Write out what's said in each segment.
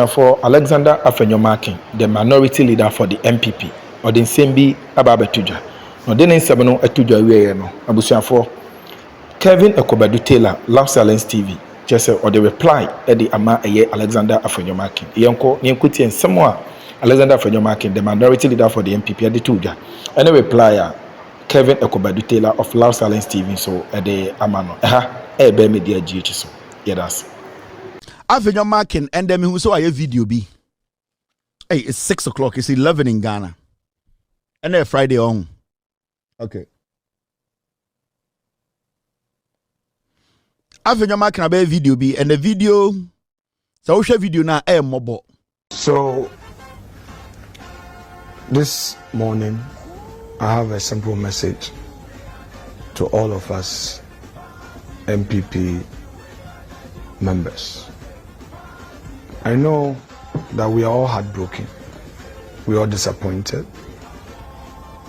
for Alexander Afenyomarkins, the minority leader for the MPP, or the Nsembi Ababetuja. No, then in Sabano Etuja Weano, for Kevin Taylor, Love Silence TV, just or the reply at the Ama Alexander Afenyomarkins. Yanko, Nyankuti and Samoa, Alexander Afenyomarkins, the minority leader for the MPP at the Tuja. And a reply, Kevin Taylor of Love Silence TV, so at the Amano. Be media GH so. Yeah, that's. Afenyomarkins and them who saw a video be. Hey, it's 6 o'clock. It's 11 in Ghana. And then Friday on. Okay. Afenyomarkins a video be and the video. So we share video now. Mobile. So this morning, I have a simple message to all of us MPP members. I know that we are all heartbroken, we are all disappointed,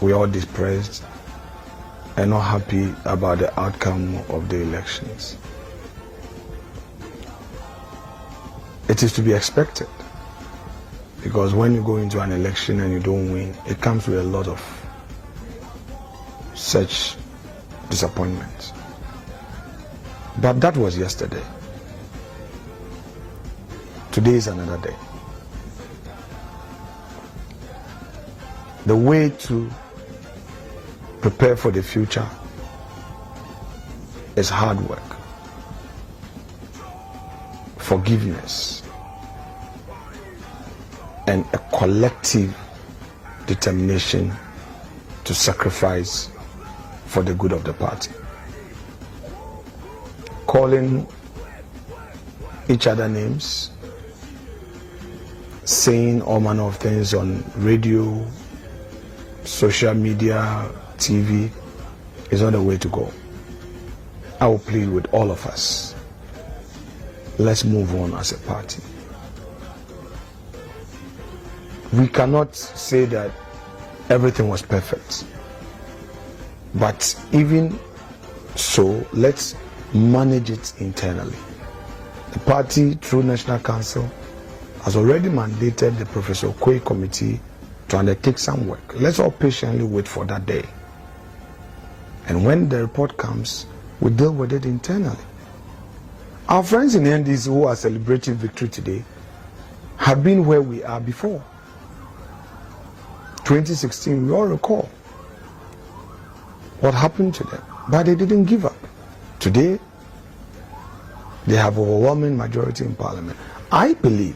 we are all depressed and not happy about the outcome of the elections. It is to be expected, because when you go into an election and you don't win, it comes with a lot of such disappointment. But that was yesterday. Today is another day. The way to prepare for the future is hard work, forgiveness, and a collective determination to sacrifice for the good of the party. Calling each other names, saying all manner of things on radio, social media, TV is not the way to go. I will plead with all of us. Let's move on as a party. We cannot say that everything was perfect, but even so, let's manage it internally. The party, through National Council, has already mandated the Professor Okoye Committee to undertake some work. Let's all patiently wait for that day. And when the report comes, we deal with it internally. Our friends in the NDC who are celebrating victory today have been where we are before. 2016, we all recall what happened to them, but they didn't give up. Today, they have overwhelming majority in parliament. I believe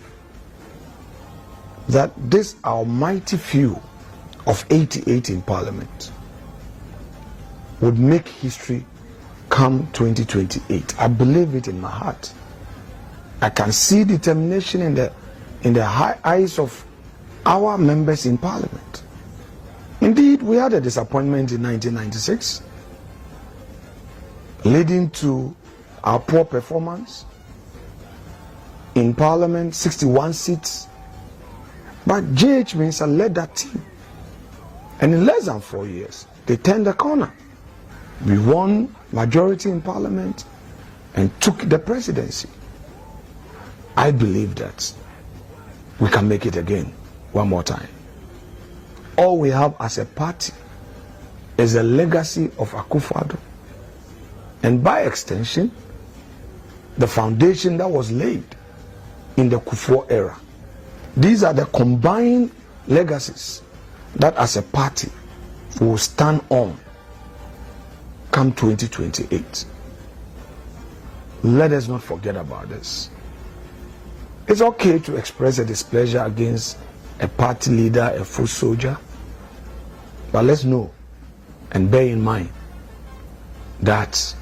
that this almighty few of 88 in parliament would make history come 2028. I believe it in my heart. I can see determination in the high eyes of our members in parliament. Indeed, we had a disappointment in 1996, leading to our poor performance in parliament, 61 seats. But J.H. Mensah led that team, and in less than 4 years, they turned the corner. We won majority in parliament and took the presidency. I believe that we can make it again, one more time. All we have as a party is a legacy of Akufo-Addo, and by extension, the foundation that was laid in the Kufuor era. These are the combined legacies that as a party will stand on come 2028. Let us not forget about this. It's okay to express a displeasure against a party leader, a foot soldier, but let's know and bear in mind that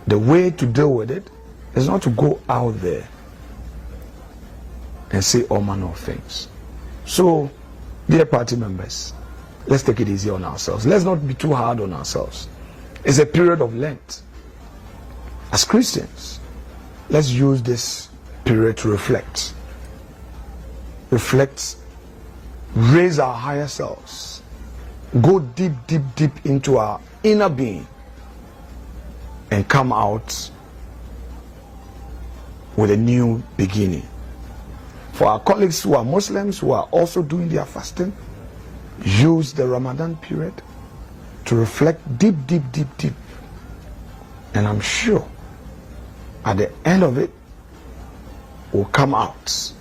the way to deal with it is not to go out there and say all manner of things. So, dear party members, let's take it easy on ourselves. Let's not be too hard on ourselves. It's a period of Lent. As Christians, let's use this period to reflect. Reflect, raise our higher selves, go deep, deep, deep into our inner being, and come out with a new beginning. For our colleagues who are Muslims, who are also doing their fasting, use the Ramadan period to reflect deep. And I'm sure at the end of it, we'll come out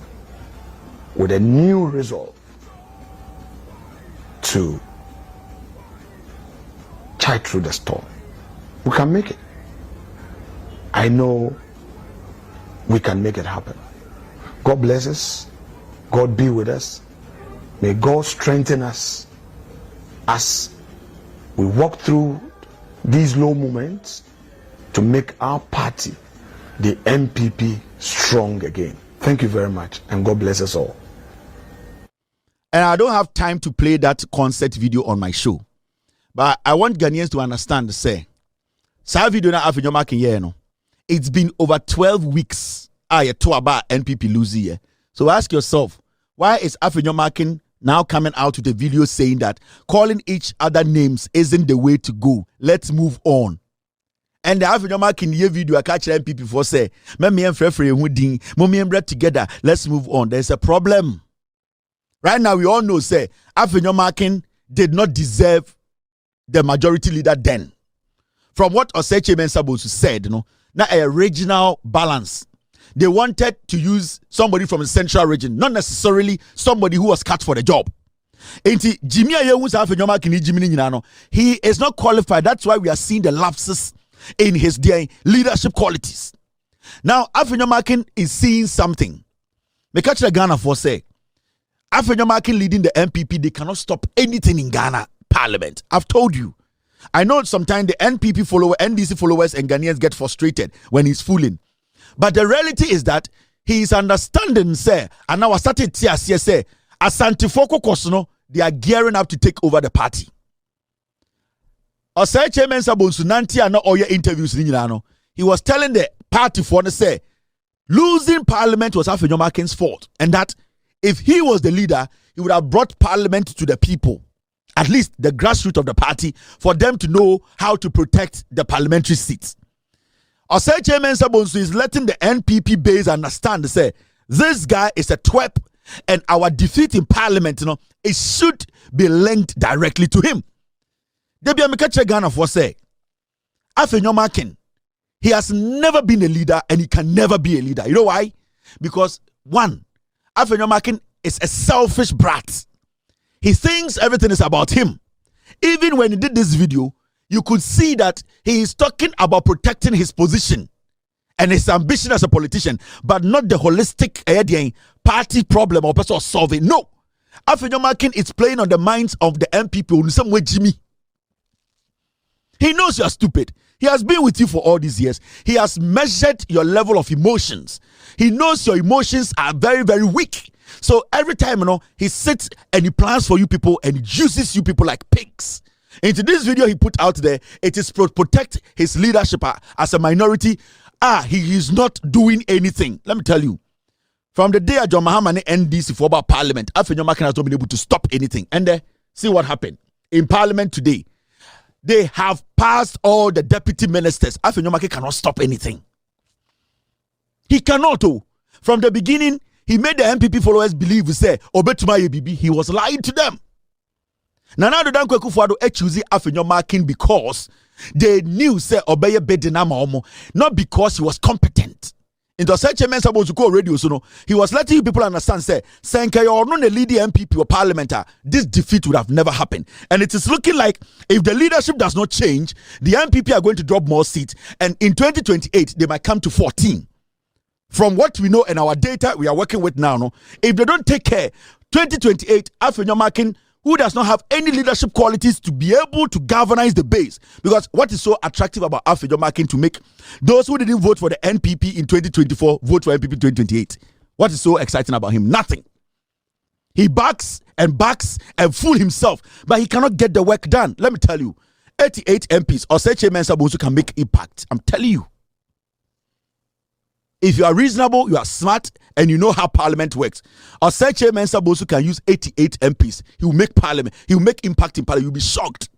with a new resolve to chide through the storm. We can make it. I know we can make it happen. God bless us. God be with us. May God strengthen us as we walk through these low moments to make our party, the MPP, strong again. Thank you very much, and God bless us all. And I don't have time to play that concert video on my show, but I want Ghanaians to understand, say, video na Afenyomarkins here, no. It's been over 12 weeks. You talk about NPP losing here. So ask yourself, why is Afenyomarkins now coming out with a video saying that calling each other names isn't the way to go? Let's move on. And the Afenyomarkins here video I catch NPP for say, me and Frefre Hooding, mommy and bread together. Let's move on. There's a problem. Right now, we all know, say, Afenyomarkins did not deserve the majority leader then. From what Oseche Mensah said, you know, now a regional balance. They wanted to use somebody from the central region, not necessarily somebody who was cut for the job. He is not qualified. That's why we are seeing the lapses in his leadership qualities. Now, Afenyomarkins is seeing something. Me catch the Ghana for say, Afenyomarkins leading the MPP, they cannot stop anything in Ghana Parliament. I've told you. I know sometimes the NPP follower, NDC followers and Ghanaians get frustrated when he's fooling. But the reality is that he is understanding, say, and now I started to say, as Santifoko Kosono, they are gearing up to take over the party. Oseche Mensah Bonsu and not all your interviews, he was telling the party for to say, losing parliament was Afenyomarkins' fault. And that if he was the leader, he would have brought parliament to the people. At least the grassroots of the party, for them to know how to protect the parliamentary seats. Oseche Mensah Bonsu is letting the NPP base understand, say, this guy is a twerp, and our defeat in parliament, it should be linked directly to him. Debi Amikache Ghana for say, Afenyomarkins, he has never been a leader and he can never be a leader. You know why? Because one, Afenyomarkins is a selfish brat. He thinks everything is about him. Even when he did this video, you could see that he is talking about protecting his position and his ambition as a politician, but not the holistic party problem or person solving. No. Afenyomarkins is playing on the minds of the MPP in some way, Jimmy. He knows you are stupid. He has been with you for all these years. He has measured your level of emotions. He knows your emotions are very, very weak. So every time, he sits and he plans for you people and uses you people like pigs. Into this video he put out there, it is to protect his leadership as a minority. He is not doing anything. Let me tell you. From the day John Mahama NDC for about parliament, Afenyomarkins has not been able to stop anything. And see what happened. In parliament today, they have passed all the deputy ministers. Afenyomarkins cannot stop anything. He cannot. From the beginning, he made the MPP followers believe, he was lying to them. Nana do Dankwa Kufuado choose Afenyomarkins because they knew say obey bedinama not because he was competent. Into such a man supposed to call radio, so he was letting people understand say Senka or not the leading MPP or parliamentar, this defeat would have never happened. And it is looking like if the leadership does not change, the MPP are going to drop more seats, and in 2028 they might come to 14. From what we know and our data we are working with now, if they don't take care, 2028 Afenyomarkins, who does not have any leadership qualities to be able to galvanize the base. Because what is so attractive about Afenyomarkins to make those who didn't vote for the NPP in 2024 vote for NPP in 2028? What is so exciting about him? Nothing. He backs and fool himself, but he cannot get the work done. Let me tell you, 88 MPs or Oseche Mensah Bonsu can make impact. I'm telling you. If you are reasonable, you are smart, and you know how parliament works, Oseche Mensah Bonsu can use 88 MPs. He will make parliament. He will make impact in parliament. You'll be shocked.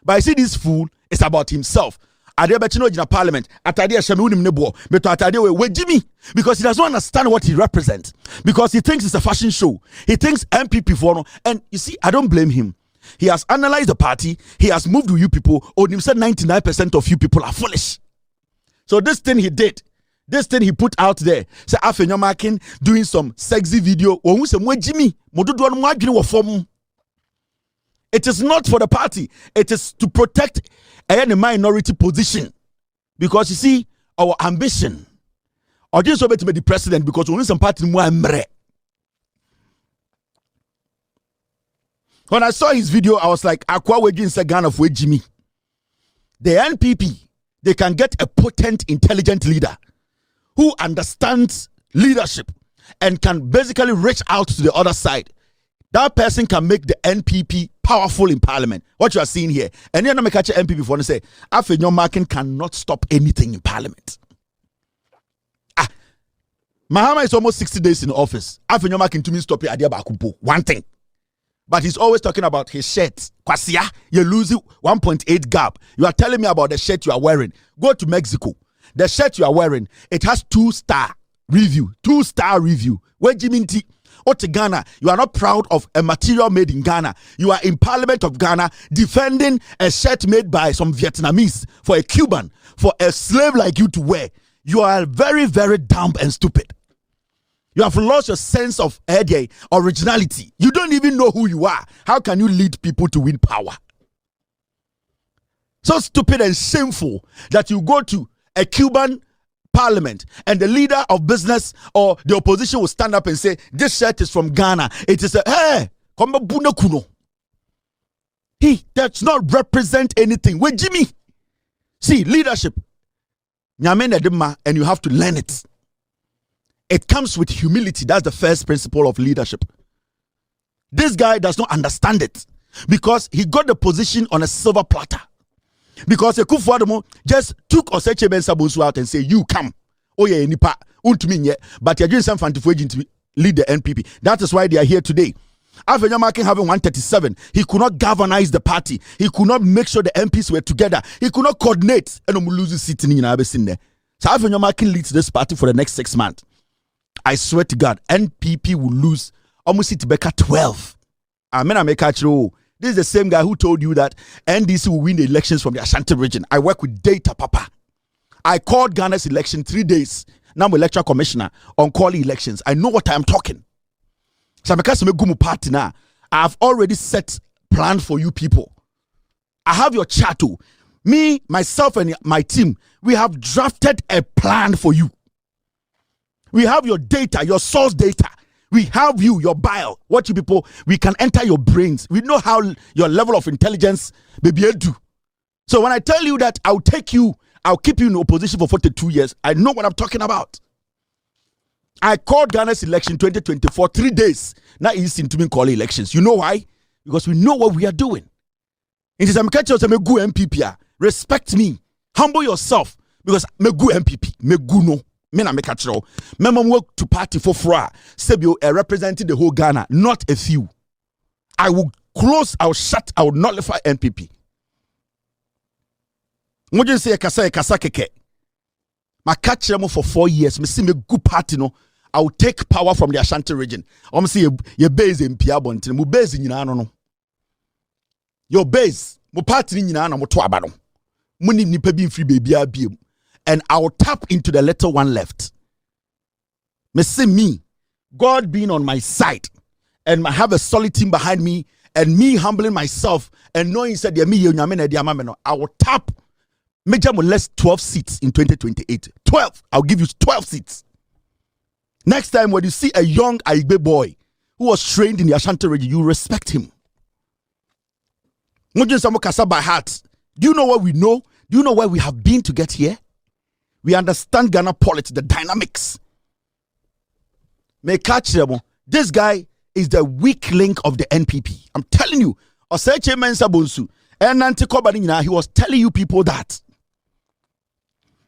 But I see this fool, it's about himself. ade be chino gina parliament atade e hye me unim ne bo me to atade we Jimmy because he doesn't understand what he represents because he thinks it's a fashion show. He thinks MPP for no, and you see I don't blame him. He has analyzed the party, he has moved with you people. Onim said 99% of you people are foolish. So this thing he did, this thing he put out there, say Afenyomarkins doing some sexy video. Jimmy, it is not for the party. It is to protect a minority position. Because you see, our ambition, or just to be the president because we need some party more. When I saw his video, I was like, Akwa Wejin Ghana for Jimmy. The NPP, they can get a potent, intelligent leader who understands leadership and can basically reach out to the other side. That person can make the NPP powerful in parliament. What you are seeing here. And then I catch NPP for to say, Afenyomarkins cannot stop anything in parliament. Mahama is almost 60 days in office. Afenyomarkins to me stop it at one thing. But he's always talking about his shirt. Kwasia, you're losing 1.8 gap. You are telling me about the shirt you are wearing. Go to Mexico. The shirt you are wearing, it has 2-star review. 2-star review. Where Jimmy T. Ote Ghana, you are not proud of a material made in Ghana. You are in Parliament of Ghana defending a shirt made by some Vietnamese for a Cuban, for a slave like you to wear. You are very, very dumb and stupid. You have lost your sense of originality. You don't even know who you are. How can you lead people to win power? So stupid and shameful that you go to a Cuban parliament and the leader of business or the opposition will stand up and say, this shirt is from Ghana. It is a, hey, he does not represent anything. Wait, Jimmy. See, leadership. And you have to learn it. It comes with humility. That's the first principle of leadership. This guy does not understand it because he got the position on a silver platter. Because Ekufuor just took Oseche Ben Sabonsu out and say, you come. Oh yeah, nipa, but you're doing some fantasy to lead the NPP. That is why they are here today. Afenyomarkins having 137, he could not galvanize the party. He could not make sure the MPs were together. He could not coordinate. And losing sitting in there. So Afenyomarkins leads this party for the next 6 months. I swear to God, NPP will lose almost it Becca 12. This is the same guy who told you that NDC will win the elections from the Ashanti region. I work with data, Papa. I called Ghana's election 3 days. Now I'm electoral commissioner on calling elections. I know what I am talking. So party now. I have already set plan for you people. I have your chat too. Me, myself, and my team, we have drafted a plan for you. We have your data, your source data. We have you, your bile. What you people, we can enter your brains. We know how your level of intelligence may be able to. So when I tell you that I'll take you, I'll keep you in opposition for 42 years, I know what I'm talking about. I called Ghana's election 2024 3 days. Now it's into me calling elections. You know why? Because we know what we are doing. It is a MPP. Respect me. Humble yourself. Because me go MPP. Me go no. Me na me kachiro. Me mom work to party for fra. Sebio representing the whole Ghana, not a few. I will close, I will shut, I will nullify NPP. Mojen say kasa keke. Ma kachiro mo for 4 years. Me see me good party no. I will take power from the Ashanti region. I'm see your base in Piabontin. Mu base in no. Your base, mu party in na mo to abano. Muni nipa bi free baby abiem. And I will tap into the little one left. Me, God being on my side, and I have a solid team behind me, and me humbling myself, and knowing said I will tap major molest 12 seats in 2028. 12. I'll give you 12 seats. Next time when you see a young Aigbe boy who was trained in the Ashanti region, you respect him. By heart. Do you know what we know? Do you know where we have been to get here? We understand Ghana politics, the dynamics. This guy is the weak link of the NPP. I'm telling you. He was telling you people that.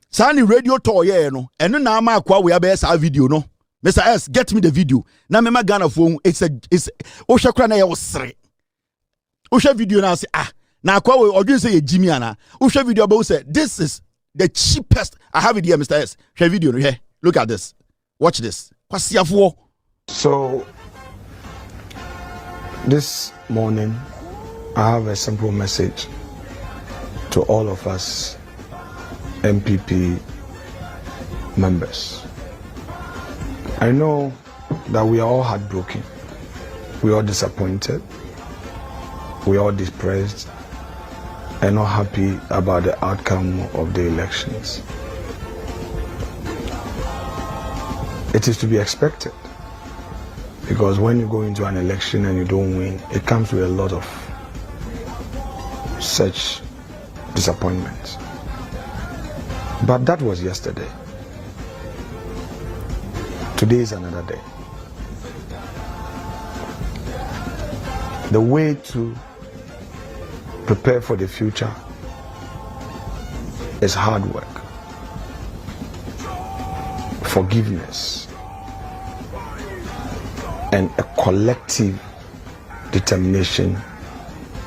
Sani radio to no. And now ma kwa we have video no. Mr. S, get me the video. Na me Ghana phone. It's Osha kra na ya wasre. Osha video na say Now, or you say Jimmy Anna, who share video about say this is the cheapest. I have it here, Mr. S. Share video here. Look at this. Watch this. So this morning, I have a simple message to all of us MPP members. I know that we are all heartbroken, we are all disappointed, we are all depressed and not happy about the outcome of the elections. It is to be expected, because when you go into an election and you don't win, it comes with a lot of such disappointment. But that was yesterday. Today is another day. The way to prepare for the future is hard work, forgiveness, and a collective determination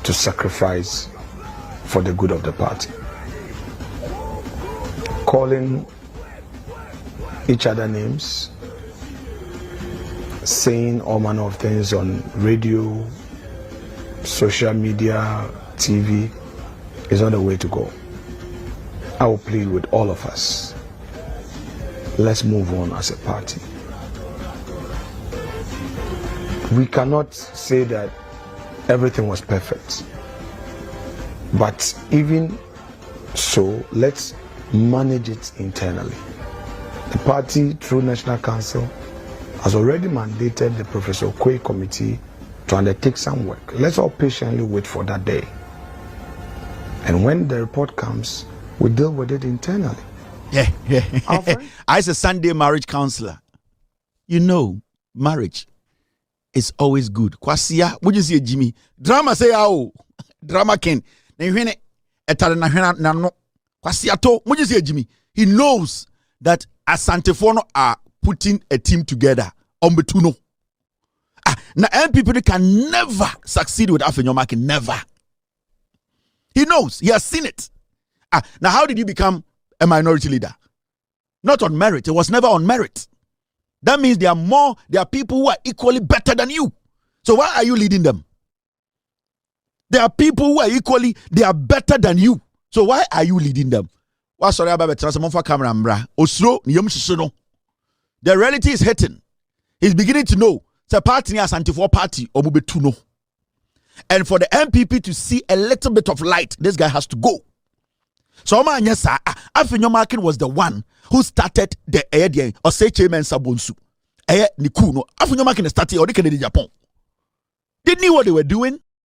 to sacrifice for the good of the party. Calling each other names, saying all manner of things on radio, social media, TV is not the way to go. I will plead with all of us. Let's move on as a party. We cannot say that everything was perfect, but even so, let's manage it internally. The party, through National Council, has already mandated the Professor Okoye Committee to undertake some work. Let's all patiently wait for that day. And when the report comes, we deal with it internally. Yeah. I as a Sunday marriage counselor, you know, marriage is always good. Kwasia, would you see Jimmy? Drama say drama king. Kwasia to, would you see Jimmy? He knows that Asantefono are putting a team together on Betuno. Now MPP can never succeed with Afenyomarkins, never. He knows, he has seen it. Now how did you become a minority leader? Not on merit. It was never on merit. That means there are people who are equally better than you. So why are you leading them? There are people who are they are better than you. So why are you leading them? The reality is hitting. He's beginning to know the party as anti-4 party or no. And for the MPP to see a little bit of light, this guy has to go. So Afenyomarkins was the one who started the idea or say chairman Sabonsu. Nikuno. Afenyomarkins started or they Japan. They knew what they were doing.